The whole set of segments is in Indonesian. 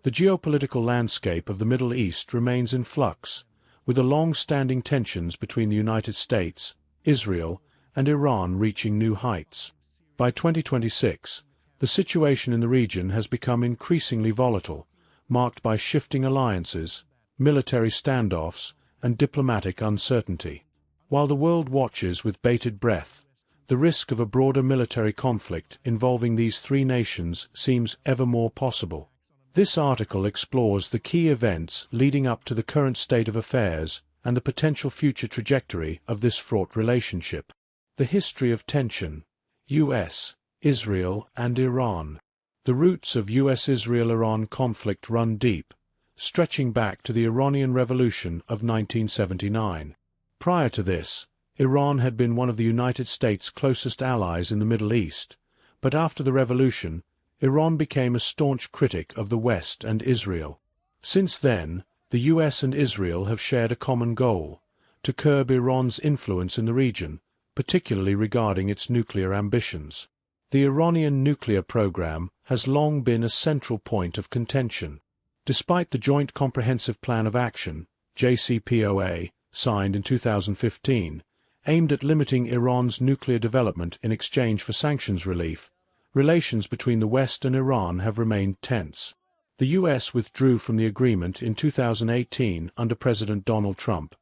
The geopolitical landscape of the Middle East remains in flux, with the long-standing tensions between the United States, Israel, and Iran reaching new heights. By 2026, the situation in the region has become increasingly volatile, marked by shifting alliances, military standoffs, and diplomatic uncertainty. While the world watches with bated breath, the risk of a broader military conflict involving these three nations seems ever more possible. This article explores the key events leading up to the current state of affairs and the potential future trajectory of this fraught relationship. The history of tension: U.S., Israel, and Iran. The roots of U.S.-Israel-Iran conflict run deep, stretching back to the Iranian Revolution of 1979. Prior to this, Iran had been one of the United States' closest allies in the Middle East, but after the revolution, Iran became a staunch critic of the West and Israel. Since then, the US and Israel have shared a common goal: to curb Iran's influence in the region, particularly regarding its nuclear ambitions. The Iranian nuclear program has long been a central point of contention. Despite the Joint Comprehensive Plan of Action, JCPOA, signed in 2015, aimed at limiting Iran's nuclear development in exchange for sanctions relief, relations between the West and Iran have remained tense. The U.S. withdrew from the agreement in 2018 under President Donald Trump,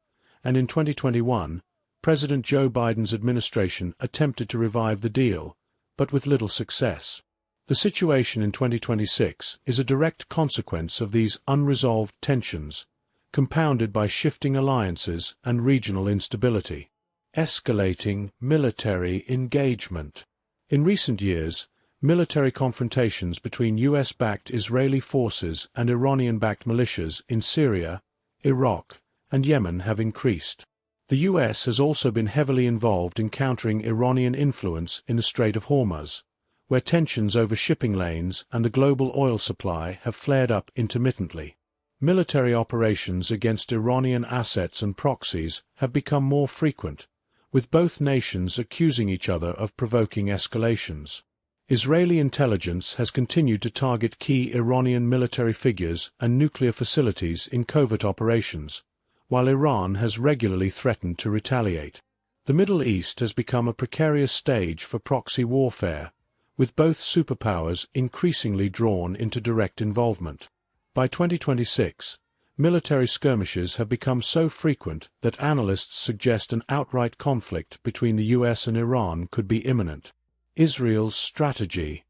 and in 2021, President Joe Biden's administration attempted to revive the deal, but with little success. The situation in 2026 is a direct consequence of these unresolved tensions, compounded by shifting alliances and regional instability. Escalating military engagement. In recent years, military confrontations between US-backed Israeli forces and Iranian-backed militias in Syria, Iraq, and Yemen have increased. The US has also been heavily involved in countering Iranian influence in the Strait of Hormuz, where tensions over shipping lanes and the global oil supply have flared up intermittently. Military operations against Iranian assets and proxies have become more frequent, with both nations accusing each other of provoking escalations. Israeli intelligence has continued to target key Iranian military figures and nuclear facilities in covert operations, while Iran has regularly threatened to retaliate. The Middle East has become a precarious stage for proxy warfare, with both superpowers increasingly drawn into direct involvement. By 2026, military skirmishes have become so frequent that analysts suggest an outright conflict between the US and Iran could be imminent. Israel's strategy: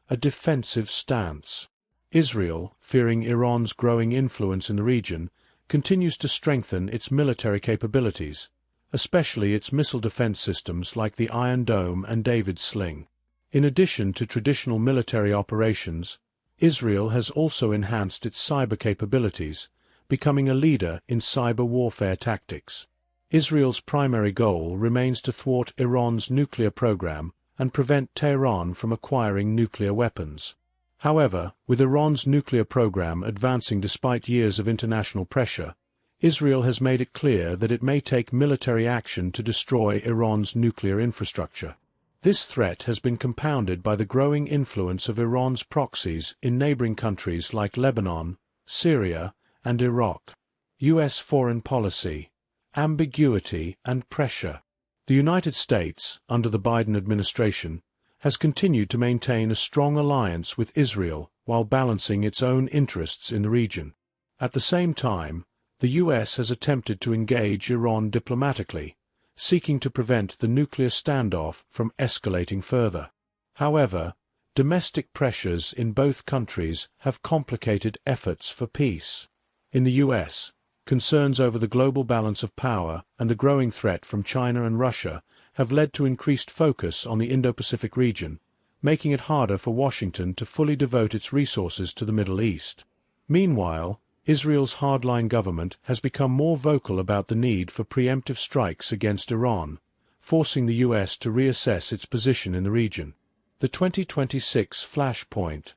a defensive stance. Israel, fearing Iran's growing influence in the region, continues to strengthen its military capabilities, especially its missile defense systems like the Iron Dome and David's Sling. In addition to traditional military operations, Israel has also enhanced its cyber capabilities, becoming a leader in cyber warfare tactics. Israel's primary goal remains to thwart Iran's nuclear program and prevent Tehran from acquiring nuclear weapons. However, with Iran's nuclear program advancing despite years of international pressure, Israel has made it clear that it may take military action to destroy Iran's nuclear infrastructure. This threat has been compounded by the growing influence of Iran's proxies in neighboring countries like Lebanon, Syria, and Iraq. U.S. foreign policy: ambiguity and pressure. The United States, under the Biden administration, has continued to maintain a strong alliance with Israel while balancing its own interests in the region. At the same time, the U.S. has attempted to engage Iran diplomatically, seeking to prevent the nuclear standoff from escalating further. However, domestic pressures in both countries have complicated efforts for peace. In the U.S., concerns over the global balance of power and the growing threat from China and Russia have led to increased focus on the Indo-Pacific region, making it harder for Washington to fully devote its resources to the Middle East. Meanwhile, Israel's hardline government has become more vocal about the need for preemptive strikes against Iran, forcing the U.S. to reassess its position in the region. The 2026 flashpoint: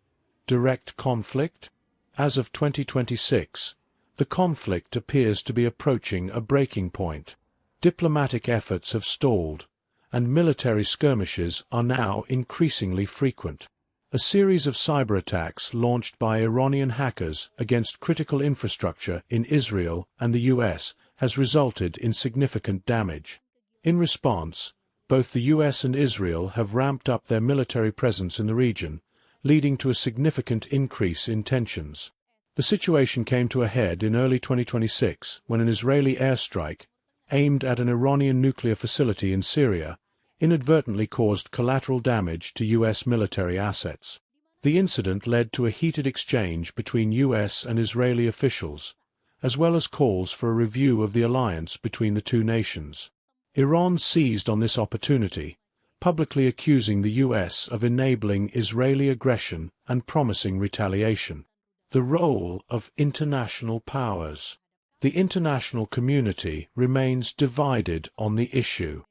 direct conflict. As of 2026, the conflict appears to be approaching a breaking point. Diplomatic efforts have stalled, and military skirmishes are now increasingly frequent. A series of cyber attacks launched by Iranian hackers against critical infrastructure in Israel and the US has resulted in significant damage. In response, both the US and Israel have ramped up their military presence in the region, leading to a significant increase in tensions. The situation came to a head in early 2026 when an Israeli airstrike, aimed at an Iranian nuclear facility in Syria, inadvertently caused collateral damage to US military assets. The incident led to a heated exchange between US and Israeli officials, as well as calls for a review of the alliance between the two nations. Iran seized on this opportunity, publicly accusing the US of enabling Israeli aggression and promising retaliation. The role of international powers. The international community remains divided on the issue.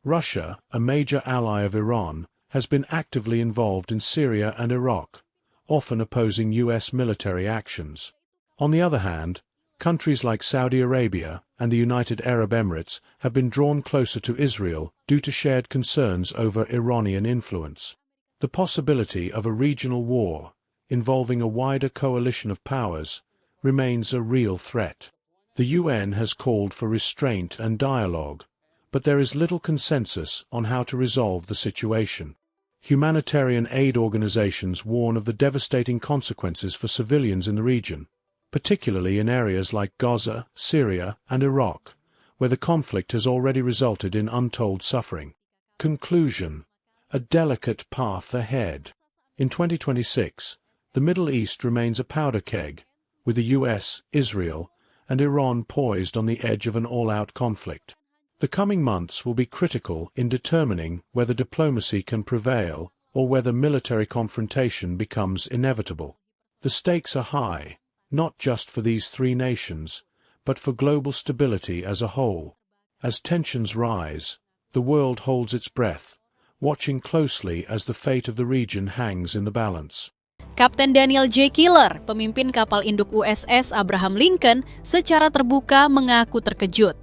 Russia, a major ally of Iran, has been actively involved in Syria and Iraq, often opposing US military actions. On the other hand, countries like Saudi Arabia and the United Arab Emirates have been drawn closer to Israel due to shared concerns over Iranian influence. The possibility of a regional war, involving a wider coalition of powers, remains a real threat. The UN has called for restraint and dialogue, but there is little consensus on how to resolve the situation. Humanitarian aid organizations warn of the devastating consequences for civilians in the region, particularly in areas like Gaza, Syria, and Iraq, where the conflict has already resulted in untold suffering. Conclusion: a delicate path ahead. In 2026, the Middle East remains a powder keg, with the US, Israel, and Iran poised on the edge of an all-out conflict. The coming months will be critical in determining whether diplomacy can prevail or whether military confrontation becomes inevitable. The stakes are high, not just for these three nations, but for global stability as a whole. As tensions rise, the world holds its breath, watching closely as the fate of the region hangs in the balance. Kapten Daniel J. Keeler, pemimpin kapal induk USS Abraham Lincoln, secara terbuka mengaku terkejut.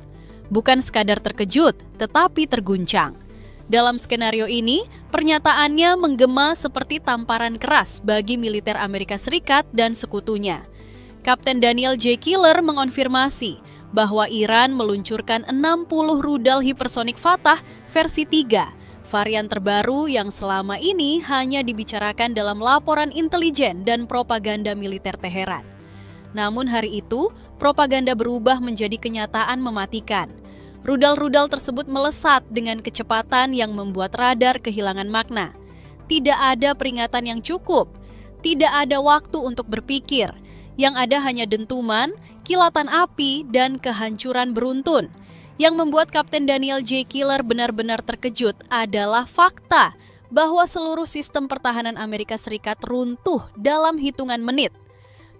Bukan sekadar terkejut, tetapi terguncang. Dalam skenario ini, pernyataannya menggema seperti tamparan keras bagi militer Amerika Serikat dan sekutunya. Kapten Daniel J. Keeler mengonfirmasi bahwa Iran meluncurkan 60 rudal hipersonik Fatah versi 3, varian terbaru yang selama ini hanya dibicarakan dalam laporan intelijen dan propaganda militer Teheran. Namun hari itu, propaganda berubah menjadi kenyataan mematikan. Rudal-rudal tersebut melesat dengan kecepatan yang membuat radar kehilangan makna. Tidak ada peringatan yang cukup, tidak ada waktu untuk berpikir. Yang ada hanya dentuman, kilatan api, dan kehancuran beruntun. Yang membuat Kapten Daniel J. Keeler benar-benar terkejut adalah fakta bahwa seluruh sistem pertahanan Amerika Serikat runtuh dalam hitungan menit.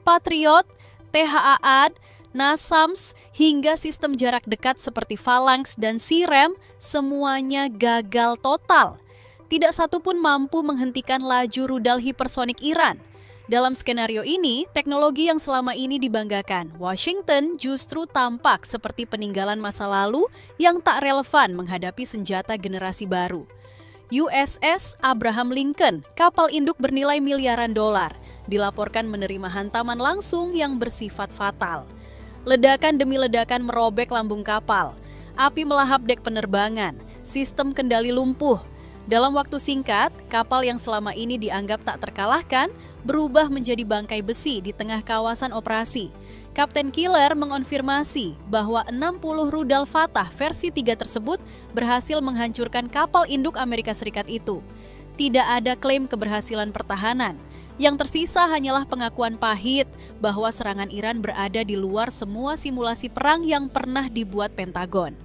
Patriot, THAAD, NASAMS, hingga sistem jarak dekat seperti Phalanx dan SIREM semuanya gagal total. Tidak satu pun mampu menghentikan laju rudal hipersonik Iran. Dalam skenario ini, teknologi yang selama ini dibanggakan Washington justru tampak seperti peninggalan masa lalu yang tak relevan menghadapi senjata generasi baru. USS Abraham Lincoln, kapal induk bernilai miliaran dolar, dilaporkan menerima hantaman langsung yang bersifat fatal. Ledakan demi ledakan merobek lambung kapal, api melahap dek penerbangan, sistem kendali lumpuh. Dalam waktu singkat, kapal yang selama ini dianggap tak terkalahkan berubah menjadi bangkai besi di tengah kawasan operasi. Kapten Keeler mengonfirmasi bahwa 60 rudal Fatah versi 3 tersebut berhasil menghancurkan kapal induk Amerika Serikat itu. Tidak ada klaim keberhasilan pertahanan. Yang tersisa hanyalah pengakuan pahit bahwa serangan Iran berada di luar semua simulasi perang yang pernah dibuat Pentagon.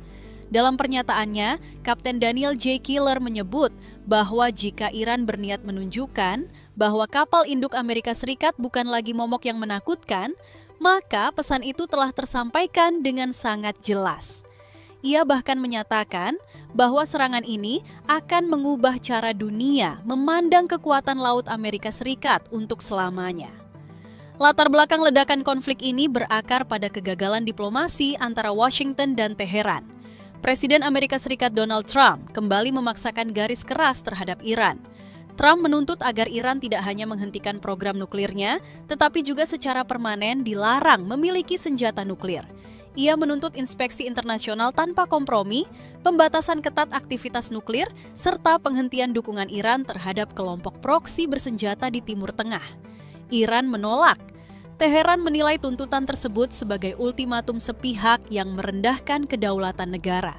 Dalam pernyataannya, Kapten Daniel J. Keeler menyebut bahwa jika Iran berniat menunjukkan bahwa kapal induk Amerika Serikat bukan lagi momok yang menakutkan, maka pesan itu telah tersampaikan dengan sangat jelas. Ia bahkan menyatakan bahwa serangan ini akan mengubah cara dunia memandang kekuatan laut Amerika Serikat untuk selamanya. Latar belakang ledakan konflik ini berakar pada kegagalan diplomasi antara Washington dan Teheran. Presiden Amerika Serikat Donald Trump kembali memaksakan garis keras terhadap Iran. Trump menuntut agar Iran tidak hanya menghentikan program nuklirnya, tetapi juga secara permanen dilarang memiliki senjata nuklir. Ia menuntut inspeksi internasional tanpa kompromi, pembatasan ketat aktivitas nuklir, serta penghentian dukungan Iran terhadap kelompok proksi bersenjata di Timur Tengah. Iran menolak. Teheran menilai tuntutan tersebut sebagai ultimatum sepihak yang merendahkan kedaulatan negara.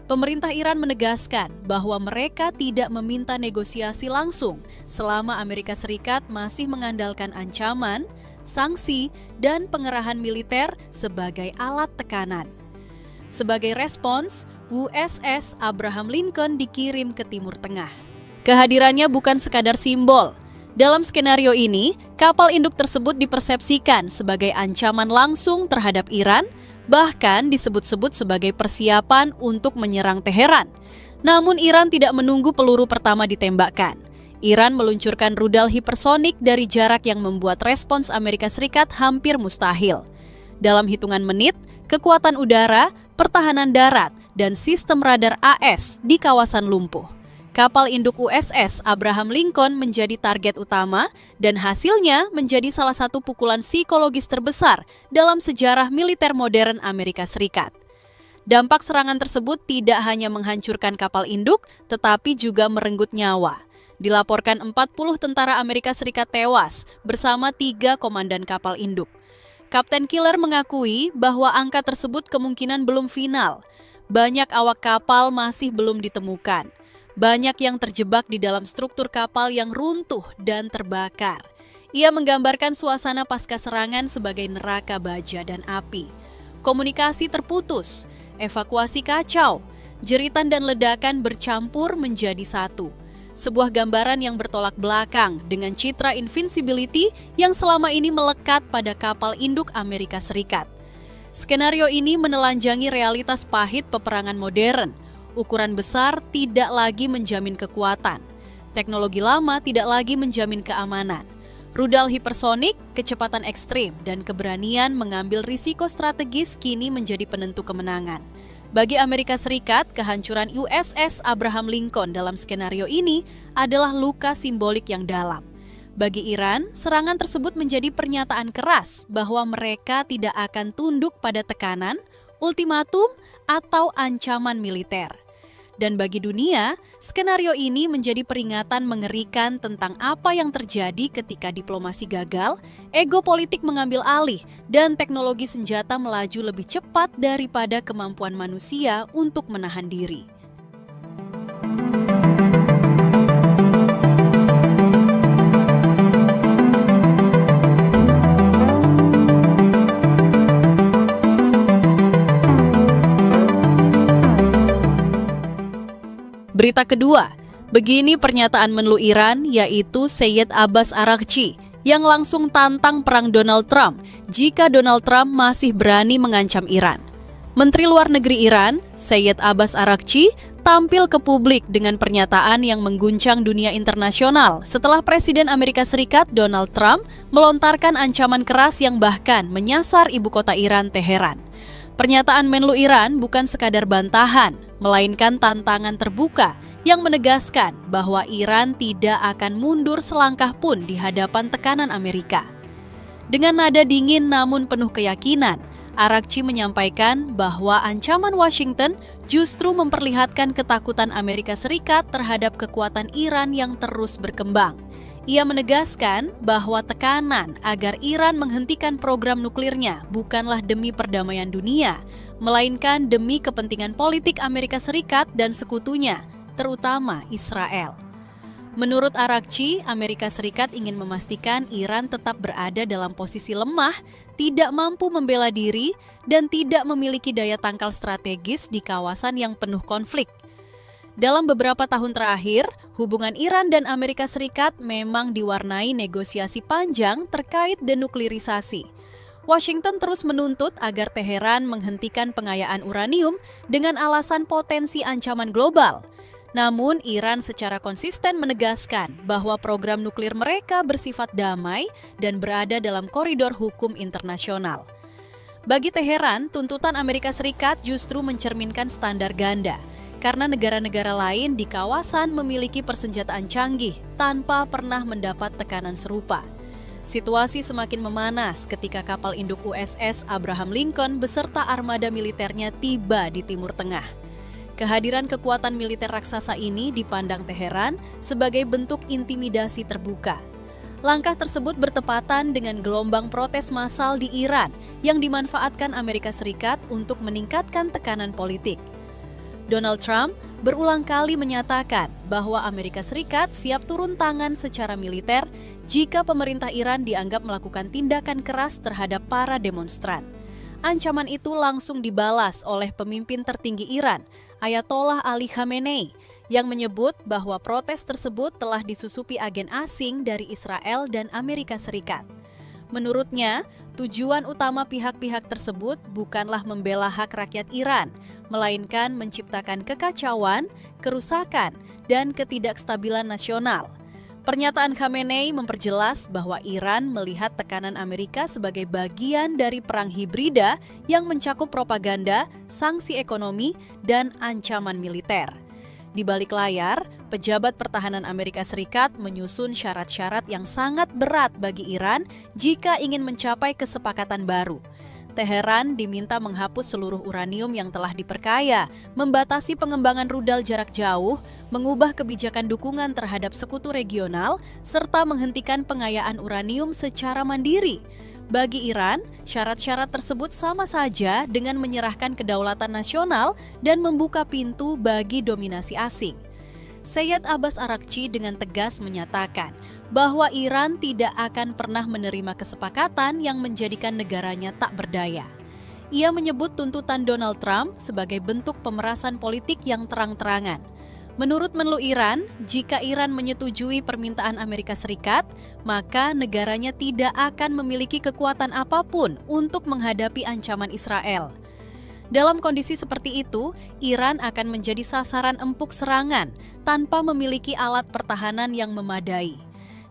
Pemerintah Iran menegaskan bahwa mereka tidak meminta negosiasi langsung selama Amerika Serikat masih mengandalkan ancaman, sanksi, dan pengerahan militer sebagai alat tekanan. Sebagai respons, USS Abraham Lincoln dikirim ke Timur Tengah. Kehadirannya bukan sekadar simbol. Dalam skenario ini, kapal induk tersebut dipersepsikan sebagai ancaman langsung terhadap Iran, bahkan disebut-sebut sebagai persiapan untuk menyerang Teheran. Namun Iran tidak menunggu peluru pertama ditembakkan. Iran meluncurkan rudal hipersonik dari jarak yang membuat respons Amerika Serikat hampir mustahil. Dalam hitungan menit, kekuatan udara, pertahanan darat, dan sistem radar AS di kawasan lumpuh. Kapal induk USS Abraham Lincoln menjadi target utama dan hasilnya menjadi salah satu pukulan psikologis terbesar dalam sejarah militer modern Amerika Serikat. Dampak serangan tersebut tidak hanya menghancurkan kapal induk, tetapi juga merenggut nyawa. Dilaporkan 40 tentara Amerika Serikat tewas bersama 3 komandan kapal induk. Kapten Killer mengakui bahwa angka tersebut kemungkinan belum final. Banyak awak kapal masih belum ditemukan. Banyak yang terjebak di dalam struktur kapal yang runtuh dan terbakar. Ia menggambarkan suasana pasca serangan sebagai neraka baja dan api. Komunikasi terputus, evakuasi kacau, jeritan dan ledakan bercampur menjadi satu. Sebuah gambaran yang bertolak belakang dengan citra invincibility yang selama ini melekat pada kapal induk Amerika Serikat. Skenario ini menelanjangi realitas pahit peperangan modern. Ukuran besar tidak lagi menjamin kekuatan. Teknologi lama tidak lagi menjamin keamanan. Rudal hipersonik, kecepatan ekstrim, dan keberanian mengambil risiko strategis kini menjadi penentu kemenangan. Bagi Amerika Serikat, kehancuran USS Abraham Lincoln dalam skenario ini adalah luka simbolik yang dalam. Bagi Iran, serangan tersebut menjadi pernyataan keras bahwa mereka tidak akan tunduk pada tekanan, ultimatum, atau ancaman militer. Dan bagi dunia, skenario ini menjadi peringatan mengerikan tentang apa yang terjadi ketika diplomasi gagal, ego politik mengambil alih, dan teknologi senjata melaju lebih cepat daripada kemampuan manusia untuk menahan diri. Berita kedua, begini pernyataan Menlu Iran yaitu Syed Abbas Araghchi yang langsung tantang perang Donald Trump jika Donald Trump masih berani mengancam Iran. Menteri Luar Negeri Iran, Syed Abbas Araghchi, tampil ke publik dengan pernyataan yang mengguncang dunia internasional setelah Presiden Amerika Serikat Donald Trump melontarkan ancaman keras yang bahkan menyasar ibu kota Iran, Teheran. Pernyataan Menlu Iran bukan sekadar bantahan, melainkan tantangan terbuka yang menegaskan bahwa Iran tidak akan mundur selangkah pun di hadapan tekanan Amerika. Dengan nada dingin namun penuh keyakinan, Araghchi menyampaikan bahwa ancaman Washington justru memperlihatkan ketakutan Amerika Serikat terhadap kekuatan Iran yang terus berkembang. Ia menegaskan bahwa tekanan agar Iran menghentikan program nuklirnya bukanlah demi perdamaian dunia, melainkan demi kepentingan politik Amerika Serikat dan sekutunya, terutama Israel. Menurut Araghchi, Amerika Serikat ingin memastikan Iran tetap berada dalam posisi lemah, tidak mampu membela diri, dan tidak memiliki daya tangkal strategis di kawasan yang penuh konflik. Dalam beberapa tahun terakhir, hubungan Iran dan Amerika Serikat memang diwarnai negosiasi panjang terkait denuklirisasi. Washington terus menuntut agar Teheran menghentikan pengayaan uranium dengan alasan potensi ancaman global. Namun, Iran secara konsisten menegaskan bahwa program nuklir mereka bersifat damai dan berada dalam koridor hukum internasional. Bagi Teheran, tuntutan Amerika Serikat justru mencerminkan standar ganda. karena negara-negara lain di kawasan memiliki persenjataan canggih tanpa pernah mendapat tekanan serupa. Situasi semakin memanas ketika kapal induk USS Abraham Lincoln beserta armada militernya tiba di Timur Tengah. Kehadiran kekuatan militer raksasa ini dipandang Teheran sebagai bentuk intimidasi terbuka. Langkah tersebut bertepatan dengan gelombang protes massal di Iran yang dimanfaatkan Amerika Serikat untuk meningkatkan tekanan politik. Donald Trump berulang kali menyatakan bahwa Amerika Serikat siap turun tangan secara militer jika pemerintah Iran dianggap melakukan tindakan keras terhadap para demonstran. Ancaman itu langsung dibalas oleh pemimpin tertinggi Iran, Ayatollah Ali Khamenei, yang menyebut bahwa protes tersebut telah disusupi agen asing dari Israel dan Amerika Serikat. Menurutnya, tujuan utama pihak-pihak tersebut bukanlah membela hak rakyat Iran, melainkan menciptakan kekacauan, kerusakan, dan ketidakstabilan nasional. Pernyataan Khamenei memperjelas bahwa Iran melihat tekanan Amerika sebagai bagian dari perang hibrida yang mencakup propaganda, sanksi ekonomi, dan ancaman militer. Di balik layar, pejabat pertahanan Amerika Serikat menyusun syarat-syarat yang sangat berat bagi Iran jika ingin mencapai kesepakatan baru. Teheran diminta menghapus seluruh uranium yang telah diperkaya, membatasi pengembangan rudal jarak jauh, mengubah kebijakan dukungan terhadap sekutu regional, serta menghentikan pengayaan uranium secara mandiri. Bagi Iran, syarat-syarat tersebut sama saja dengan menyerahkan kedaulatan nasional dan membuka pintu bagi dominasi asing. Sayyid Abbas Araghchi dengan tegas menyatakan bahwa Iran tidak akan pernah menerima kesepakatan yang menjadikan negaranya tak berdaya. Ia menyebut tuntutan Donald Trump sebagai bentuk pemerasan politik yang terang-terangan. Menurut Menlu Iran, jika Iran menyetujui permintaan Amerika Serikat, maka negaranya tidak akan memiliki kekuatan apapun untuk menghadapi ancaman Israel. Dalam kondisi seperti itu, Iran akan menjadi sasaran empuk serangan tanpa memiliki alat pertahanan yang memadai.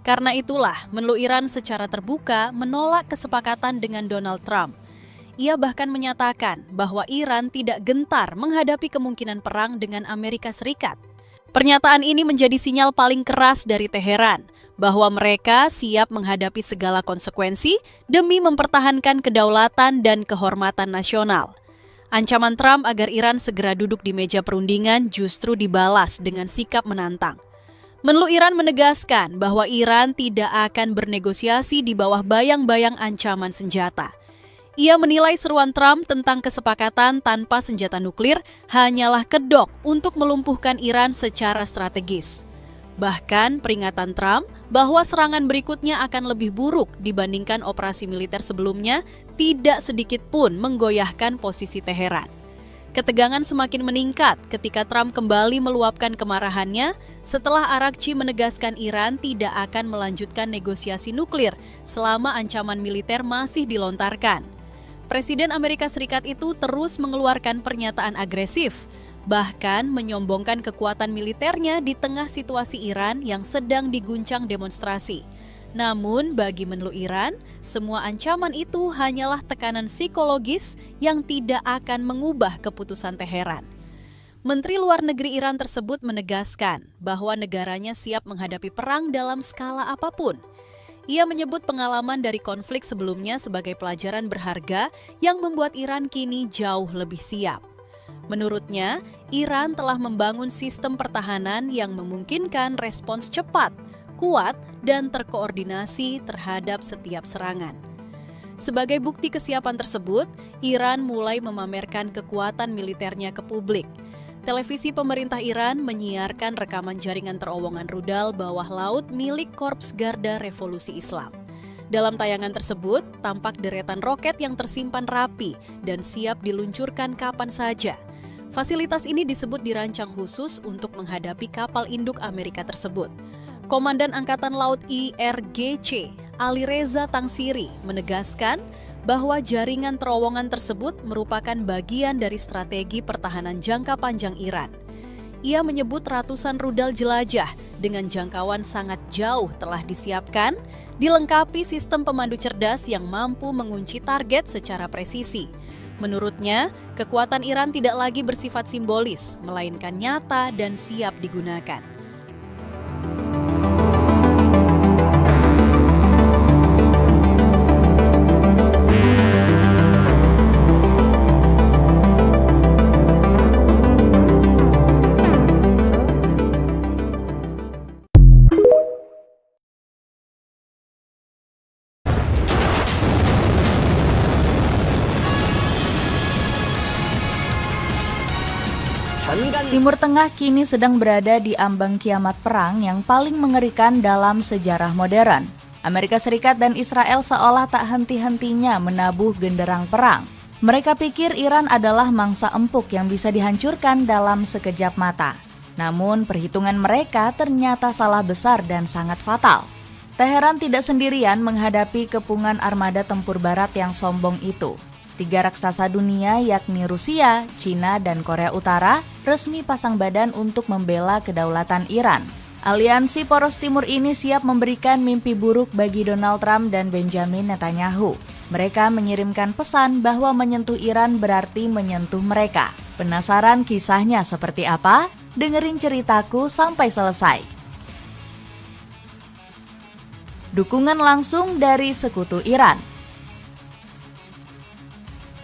Karena itulah, Menlu Iran secara terbuka menolak kesepakatan dengan Donald Trump. Ia bahkan menyatakan bahwa Iran tidak gentar menghadapi kemungkinan perang dengan Amerika Serikat. Pernyataan ini menjadi sinyal paling keras dari Teheran bahwa mereka siap menghadapi segala konsekuensi demi mempertahankan kedaulatan dan kehormatan nasional. Ancaman Trump agar Iran segera duduk di meja perundingan justru dibalas dengan sikap menantang. Menlu Iran menegaskan bahwa Iran tidak akan bernegosiasi di bawah bayang-bayang ancaman senjata. Ia menilai seruan Trump tentang kesepakatan tanpa senjata nuklir hanyalah kedok untuk melumpuhkan Iran secara strategis. Bahkan peringatan Trump bahwa serangan berikutnya akan lebih buruk dibandingkan operasi militer sebelumnya tidak sedikit pun menggoyahkan posisi Teheran. Ketegangan semakin meningkat ketika Trump kembali meluapkan kemarahannya setelah Araghchi menegaskan Iran tidak akan melanjutkan negosiasi nuklir selama ancaman militer masih dilontarkan. Presiden Amerika Serikat itu terus mengeluarkan pernyataan agresif, bahkan menyombongkan kekuatan militernya di tengah situasi Iran yang sedang diguncang demonstrasi. Namun bagi Menlu Iran, semua ancaman itu hanyalah tekanan psikologis yang tidak akan mengubah keputusan Teheran. Menteri Luar Negeri Iran tersebut menegaskan bahwa negaranya siap menghadapi perang dalam skala apapun. Ia menyebut pengalaman dari konflik sebelumnya sebagai pelajaran berharga yang membuat Iran kini jauh lebih siap. Menurutnya, Iran telah membangun sistem pertahanan yang memungkinkan respons cepat, kuat, dan terkoordinasi terhadap setiap serangan. Sebagai bukti kesiapan tersebut, Iran mulai memamerkan kekuatan militernya ke publik. Televisi pemerintah Iran menyiarkan rekaman jaringan terowongan rudal bawah laut milik Korps Garda Revolusi Islam. Dalam tayangan tersebut, tampak deretan roket yang tersimpan rapi dan siap diluncurkan kapan saja. Fasilitas ini disebut dirancang khusus untuk menghadapi kapal induk Amerika tersebut. Komandan Angkatan Laut IRGC, Ali Reza Tangsiri, menegaskan bahwa jaringan terowongan tersebut merupakan bagian dari strategi pertahanan jangka panjang Iran. Ia menyebut ratusan rudal jelajah dengan jangkauan sangat jauh telah disiapkan, dilengkapi sistem pemandu cerdas yang mampu mengunci target secara presisi. Menurutnya, kekuatan Iran tidak lagi bersifat simbolis, melainkan nyata dan siap digunakan. Timur Tengah kini sedang berada di ambang kiamat perang yang paling mengerikan dalam sejarah modern. Amerika Serikat dan Israel seolah tak henti-hentinya menabuh genderang perang. Mereka pikir Iran adalah mangsa empuk yang bisa dihancurkan dalam sekejap mata. Namun perhitungan mereka ternyata salah besar dan sangat fatal. Teheran tidak sendirian menghadapi kepungan armada tempur barat yang sombong itu. 3 raksasa dunia yakni Rusia, Cina, dan Korea Utara resmi pasang badan untuk membela kedaulatan Iran. Aliansi poros timur ini siap memberikan mimpi buruk bagi Donald Trump dan Benjamin Netanyahu. Mereka mengirimkan pesan bahwa menyentuh Iran berarti menyentuh mereka. Penasaran kisahnya seperti apa? Dengerin ceritaku sampai selesai. Dukungan langsung dari sekutu Iran.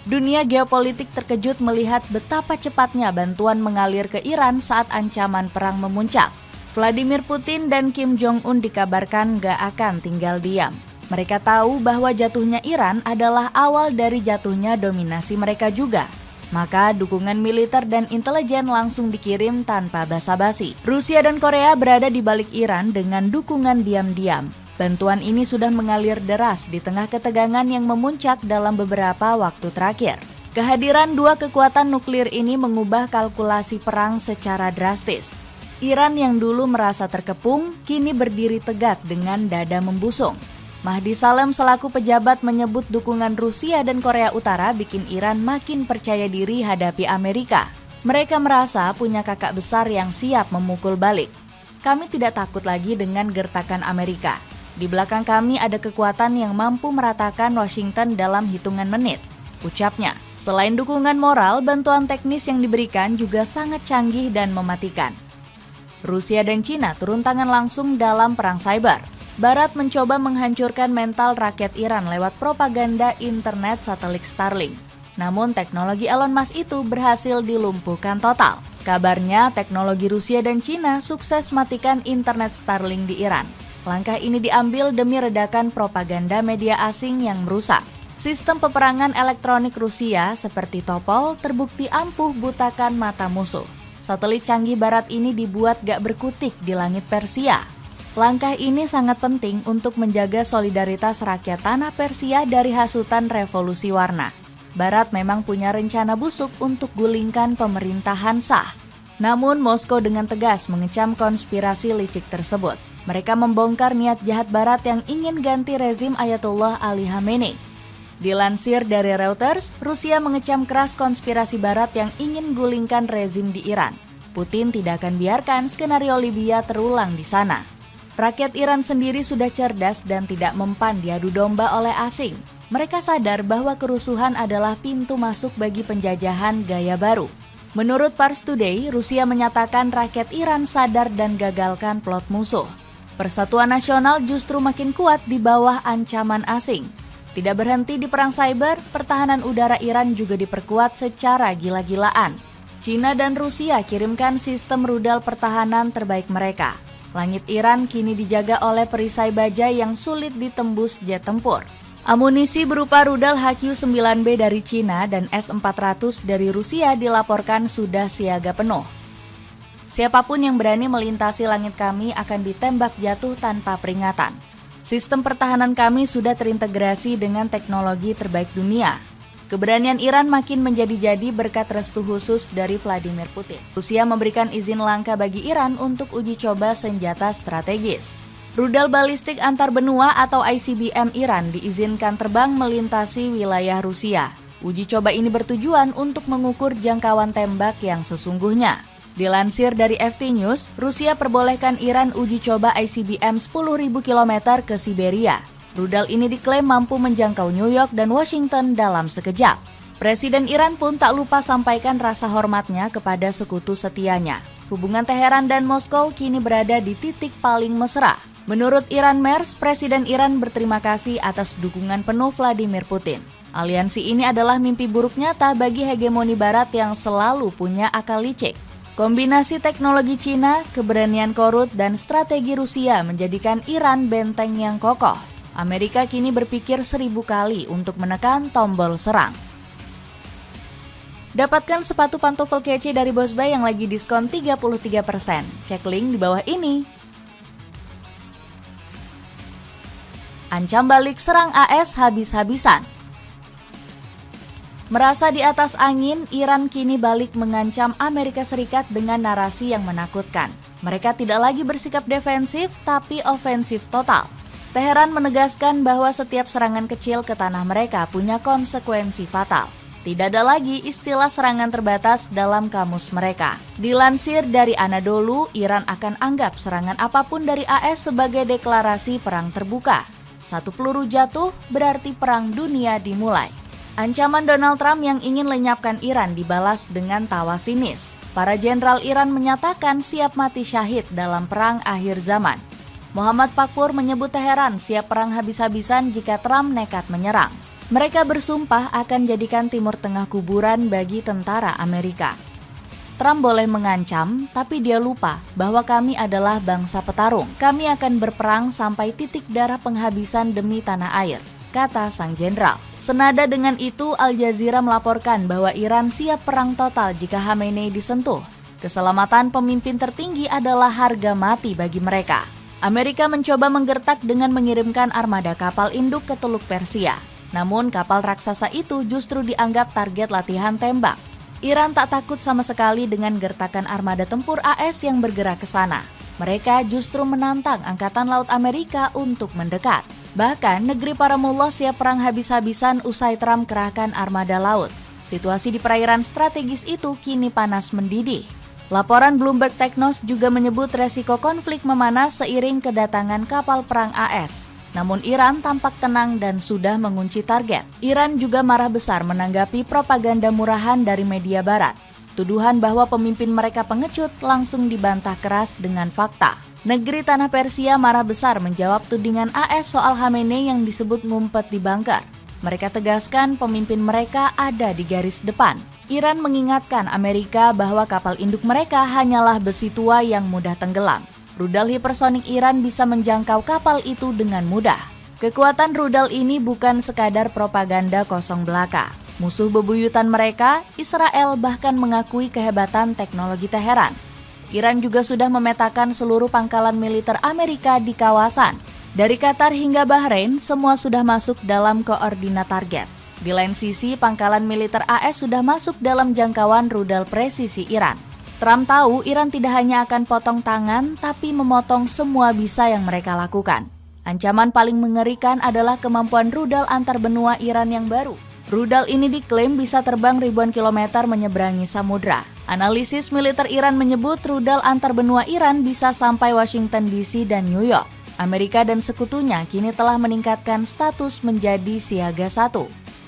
Dunia geopolitik terkejut melihat betapa cepatnya bantuan mengalir ke Iran saat ancaman perang memuncak. Vladimir Putin dan Kim Jong-un dikabarkan gak akan tinggal diam. Mereka tahu bahwa jatuhnya Iran adalah awal dari jatuhnya dominasi mereka juga. Maka dukungan militer dan intelijen langsung dikirim tanpa basa-basi. Rusia dan Korea berada di balik Iran dengan dukungan diam-diam. Bantuan ini sudah mengalir deras di tengah ketegangan yang memuncak dalam beberapa waktu terakhir. Kehadiran 2 kekuatan nuklir ini mengubah kalkulasi perang secara drastis. Iran yang dulu merasa terkepung, kini berdiri tegak dengan dada membusung. Mahdi Salem selaku pejabat menyebut dukungan Rusia dan Korea Utara bikin Iran makin percaya diri hadapi Amerika. Mereka merasa punya kakak besar yang siap memukul balik. Kami tidak takut lagi dengan gertakan Amerika. Di belakang kami ada kekuatan yang mampu meratakan Washington dalam hitungan menit, ucapnya. Selain dukungan moral, bantuan teknis yang diberikan juga sangat canggih dan mematikan. Rusia dan Cina turun tangan langsung dalam perang cyber. Barat mencoba menghancurkan mental rakyat Iran lewat propaganda internet satelit Starlink. Namun teknologi Elon Musk itu berhasil dilumpuhkan total. Kabarnya teknologi Rusia dan Cina sukses matikan internet Starlink di Iran. Langkah ini diambil demi redakan propaganda media asing yang merusak. Sistem peperangan elektronik Rusia seperti Topol terbukti ampuh butakan mata musuh. Satelit canggih barat ini dibuat gak berkutik di langit Persia. Langkah ini sangat penting untuk menjaga solidaritas rakyat tanah Persia dari hasutan revolusi warna. Barat memang punya rencana busuk untuk gulingkan pemerintahan Shah. Namun Moskow dengan tegas mengecam konspirasi licik tersebut. Mereka membongkar niat jahat Barat yang ingin ganti rezim Ayatollah Ali Khamenei. Dilansir dari Reuters, Rusia mengecam keras konspirasi Barat yang ingin gulingkan rezim di Iran. Putin tidak akan biarkan skenario Libya terulang di sana. Rakyat Iran sendiri sudah cerdas dan tidak mempan diadu domba oleh asing. Mereka sadar bahwa kerusuhan adalah pintu masuk bagi penjajahan gaya baru. Menurut Pars Today, Rusia menyatakan rakyat Iran sadar dan gagalkan plot musuh. Persatuan nasional justru makin kuat di bawah ancaman asing. Tidak berhenti di perang cyber, pertahanan udara Iran juga diperkuat secara gila-gilaan. Cina dan Rusia kirimkan sistem rudal pertahanan terbaik mereka. Langit Iran kini dijaga oleh perisai baja yang sulit ditembus jet tempur. Amunisi berupa rudal HQ-9B dari Cina dan S-400 dari Rusia dilaporkan sudah siaga penuh. Siapapun yang berani melintasi langit kami akan ditembak jatuh tanpa peringatan. Sistem pertahanan kami sudah terintegrasi dengan teknologi terbaik dunia. Keberanian Iran makin menjadi-jadi berkat restu khusus dari Vladimir Putin. Rusia memberikan izin langka bagi Iran untuk uji coba senjata strategis. Rudal balistik antar benua atau ICBM Iran diizinkan terbang melintasi wilayah Rusia. Uji coba ini bertujuan untuk mengukur jangkauan tembak yang sesungguhnya. Dilansir dari FT News, Rusia perbolehkan Iran uji coba ICBM 10.000 km ke Siberia. Rudal ini diklaim mampu menjangkau New York dan Washington dalam sekejap. Presiden Iran pun tak lupa sampaikan rasa hormatnya kepada sekutu setianya. Hubungan Teheran dan Moskow kini berada di titik paling mesra. Menurut Iran Mers, Presiden Iran berterima kasih atas dukungan penuh Vladimir Putin. Aliansi ini adalah mimpi buruk nyata bagi hegemoni Barat yang selalu punya akal licik. Kombinasi teknologi Cina, keberanian Korut, dan strategi Rusia menjadikan Iran benteng yang kokoh. Amerika kini berpikir 1000 kali untuk menekan tombol serang. Dapatkan sepatu pantofel kece dari Boss Buy yang lagi diskon 33%. Cek link di bawah ini. Ancam balik serang AS habis-habisan. Merasa di atas angin, Iran kini balik mengancam Amerika Serikat dengan narasi yang menakutkan. Mereka tidak lagi bersikap defensif, tapi ofensif total. Teheran menegaskan bahwa setiap serangan kecil ke tanah mereka punya konsekuensi fatal. Tidak ada lagi istilah serangan terbatas dalam kamus mereka. Dilansir dari Anadolu, Iran akan anggap serangan apapun dari AS sebagai deklarasi perang terbuka. Satu peluru jatuh berarti perang dunia dimulai. Ancaman Donald Trump yang ingin lenyapkan Iran dibalas dengan tawa sinis. Para jenderal Iran menyatakan siap mati syahid dalam perang akhir zaman. Muhammad Pakpur menyebut Teheran siap perang habis-habisan jika Trump nekat menyerang. Mereka bersumpah akan jadikan Timur Tengah kuburan bagi tentara Amerika. Trump boleh mengancam, tapi dia lupa bahwa kami adalah bangsa petarung. Kami akan berperang sampai titik darah penghabisan demi tanah air, kata sang jenderal. Senada dengan itu, Al Jazeera melaporkan bahwa Iran siap perang total jika Khamenei disentuh. Keselamatan pemimpin tertinggi adalah harga mati bagi mereka. Amerika mencoba menggertak dengan mengirimkan armada kapal induk ke Teluk Persia. Namun kapal raksasa itu justru dianggap target latihan tembak. Iran tak takut sama sekali dengan gertakan armada tempur AS yang bergerak ke sana. Mereka justru menantang Angkatan Laut Amerika untuk mendekat. Bahkan, negeri para mullah siap perang habis-habisan usai Trump kerahkan armada laut. Situasi di perairan strategis itu kini panas mendidih. Laporan Bloomberg Technos juga menyebut resiko konflik memanas seiring kedatangan kapal perang AS. Namun Iran tampak tenang dan sudah mengunci target. Iran juga marah besar menanggapi propaganda murahan dari media barat. Tuduhan bahwa pemimpin mereka pengecut langsung dibantah keras dengan fakta. Negeri Tanah Persia marah besar menjawab tudingan AS soal Khamenei yang disebut ngumpet di bunker. Mereka tegaskan pemimpin mereka ada di garis depan. Iran mengingatkan Amerika bahwa kapal induk mereka hanyalah besi tua yang mudah tenggelam. Rudal hipersonik Iran bisa menjangkau kapal itu dengan mudah. Kekuatan rudal ini bukan sekadar propaganda kosong belaka. Musuh bebuyutan mereka, Israel bahkan mengakui kehebatan teknologi Teheran. Iran juga sudah memetakan seluruh pangkalan militer Amerika di kawasan. Dari Qatar hingga Bahrain, semua sudah masuk dalam koordinat target. Di lain sisi, pangkalan militer AS sudah masuk dalam jangkauan rudal presisi Iran. Trump tahu Iran tidak hanya akan potong tangan, tapi memotong semua bisa yang mereka lakukan. Ancaman paling mengerikan adalah kemampuan rudal antar benua Iran yang baru. Rudal ini diklaim bisa terbang ribuan kilometer menyeberangi samudra. Analisis militer Iran menyebut rudal antar benua Iran bisa sampai Washington DC dan New York. Amerika dan sekutunya kini telah meningkatkan status menjadi siaga 1.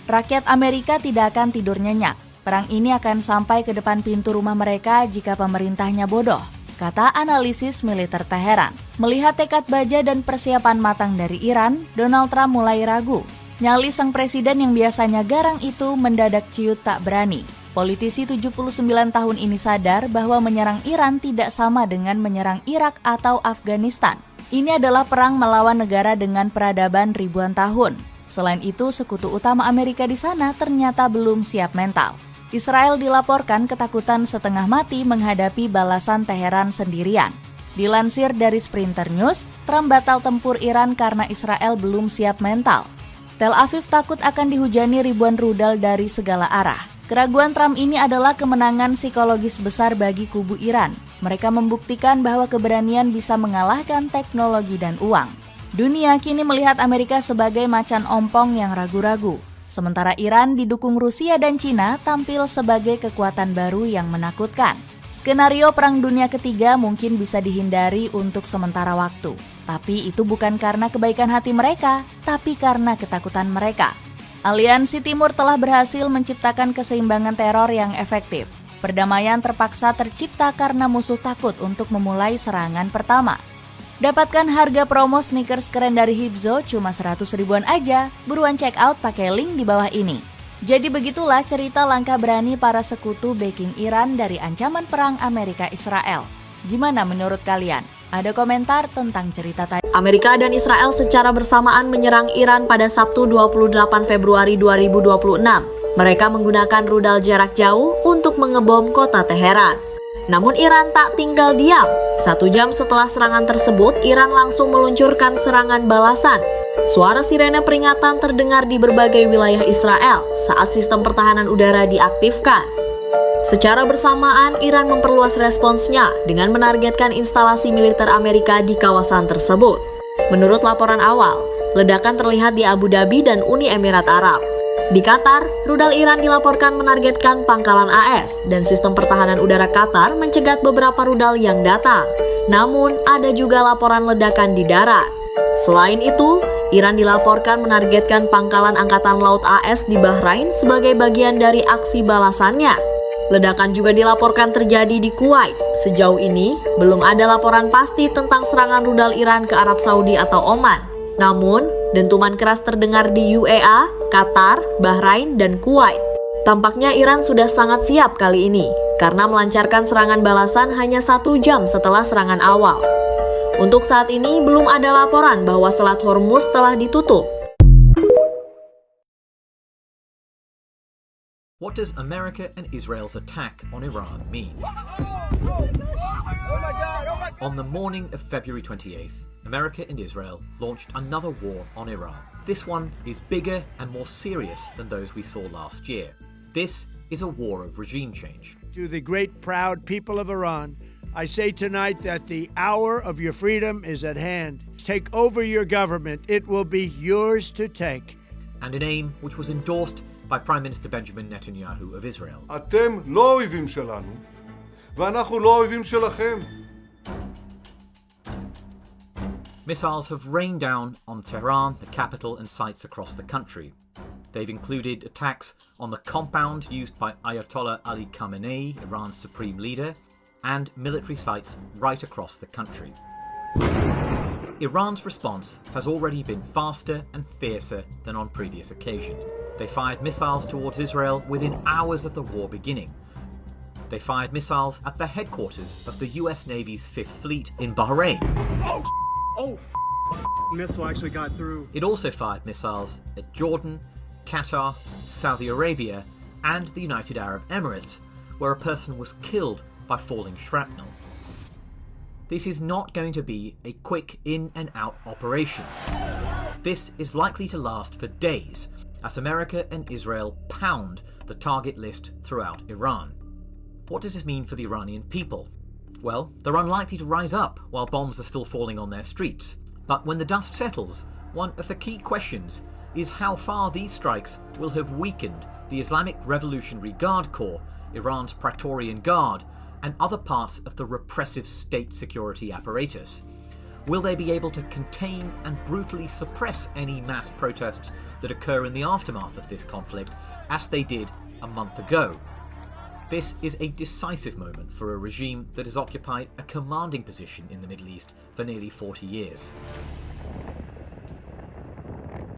Rakyat Amerika tidak akan tidur nyenyak. Perang ini akan sampai ke depan pintu rumah mereka jika pemerintahnya bodoh, kata analisis militer Teheran. Melihat tekad baja dan persiapan matang dari Iran, Donald Trump mulai ragu. Nyali sang presiden yang biasanya garang itu mendadak ciut tak berani. Politisi 79 tahun ini sadar bahwa menyerang Iran tidak sama dengan menyerang Irak atau Afghanistan. Ini adalah perang melawan negara dengan peradaban ribuan tahun. Selain itu, sekutu utama Amerika di sana ternyata belum siap mental. Israel dilaporkan ketakutan setengah mati menghadapi balasan Teheran sendirian. Dilansir dari Sprinter News, Trump batal tempur Iran karena Israel belum siap mental. Tel Aviv takut akan dihujani ribuan rudal dari segala arah. Keraguan Trump ini adalah kemenangan psikologis besar bagi kubu Iran. Mereka membuktikan bahwa keberanian bisa mengalahkan teknologi dan uang. Dunia kini melihat Amerika sebagai macan ompong yang ragu-ragu. Sementara Iran didukung Rusia dan Cina tampil sebagai kekuatan baru yang menakutkan. Skenario Perang Dunia Ketiga mungkin bisa dihindari untuk sementara waktu. Tapi itu bukan karena kebaikan hati mereka, tapi karena ketakutan mereka. Aliansi Timur telah berhasil menciptakan keseimbangan teror yang efektif. Perdamaian terpaksa tercipta karena musuh takut untuk memulai serangan pertama. Dapatkan harga promo sneakers keren dari Hibzo cuma 100 ribuan aja. Buruan check out pakai link di bawah ini. Jadi begitulah cerita langkah berani para sekutu backing Iran dari ancaman perang Amerika-Israel. Gimana menurut kalian? Ada komentar tentang cerita tadi? Amerika dan Israel secara bersamaan menyerang Iran pada Sabtu 28 Februari 2026. Mereka menggunakan rudal jarak jauh untuk mengebom kota Teheran. Namun Iran tak tinggal diam. 1 jam setelah serangan tersebut, Iran langsung meluncurkan serangan balasan. Suara sirene peringatan terdengar di berbagai wilayah Israel saat sistem pertahanan udara diaktifkan. Secara bersamaan, Iran memperluas responsnya dengan menargetkan instalasi militer Amerika di kawasan tersebut. Menurut laporan awal, ledakan terlihat di Abu Dhabi dan Uni Emirat Arab. Di Qatar, rudal Iran dilaporkan menargetkan pangkalan AS dan sistem pertahanan udara Qatar mencegat beberapa rudal yang datang. Namun, ada juga laporan ledakan di darat. Selain itu, Iran dilaporkan menargetkan pangkalan Angkatan Laut AS di Bahrain sebagai bagian dari aksi balasannya. Ledakan juga dilaporkan terjadi di Kuwait. Sejauh ini, belum ada laporan pasti tentang serangan rudal Iran ke Arab Saudi atau Oman. Namun, dentuman keras terdengar di UAE, Qatar, Bahrain, dan Kuwait. Tampaknya Iran sudah sangat siap kali ini, karena melancarkan serangan balasan hanya 1 jam setelah serangan awal. Untuk saat ini, belum ada laporan bahwa Selat Hormuz telah ditutup. What does America and Israel's attack on Iran mean? On the morning of February 28th, America and Israel launched another war on Iran. This one is bigger and more serious than those we saw last year. This is a war of regime change. To the great proud people of Iran, I say tonight that the hour of your freedom is at hand. Take over your government. It will be yours to take. And an aim which was endorsed by Prime Minister Benjamin Netanyahu of Israel. אתם לא אויבים שלנו, ואנחנו לא אויבים שלכם. Missiles have rained down on Tehran, the capital, and sites across the country. They've included attacks on the compound used by Ayatollah Ali Khamenei, Iran's supreme leader, and military sites right across the country. Iran's response has already been faster and fiercer than on previous occasions. They fired missiles towards Israel within hours of the war beginning. They fired missiles at the headquarters of the US Navy's 5th Fleet in Bahrain. Missile actually got through. It also fired missiles at Jordan, Qatar, Saudi Arabia, and the United Arab Emirates, where a person was killed by falling shrapnel. This is not going to be a quick in and out operation. This is likely to last for days, as America and Israel pound the target list throughout Iran. What does this mean for the Iranian people? Well, they're unlikely to rise up while bombs are still falling on their streets. But when the dust settles, one of the key questions is how far these strikes will have weakened the Islamic Revolutionary Guard Corps, Iran's Praetorian Guard, and other parts of the repressive state security apparatus. Will they be able to contain and brutally suppress any mass protests that occur in the aftermath of this conflict, as they did a month ago? This is a decisive moment for a regime that has occupied a commanding position in the Middle East for nearly 40 years.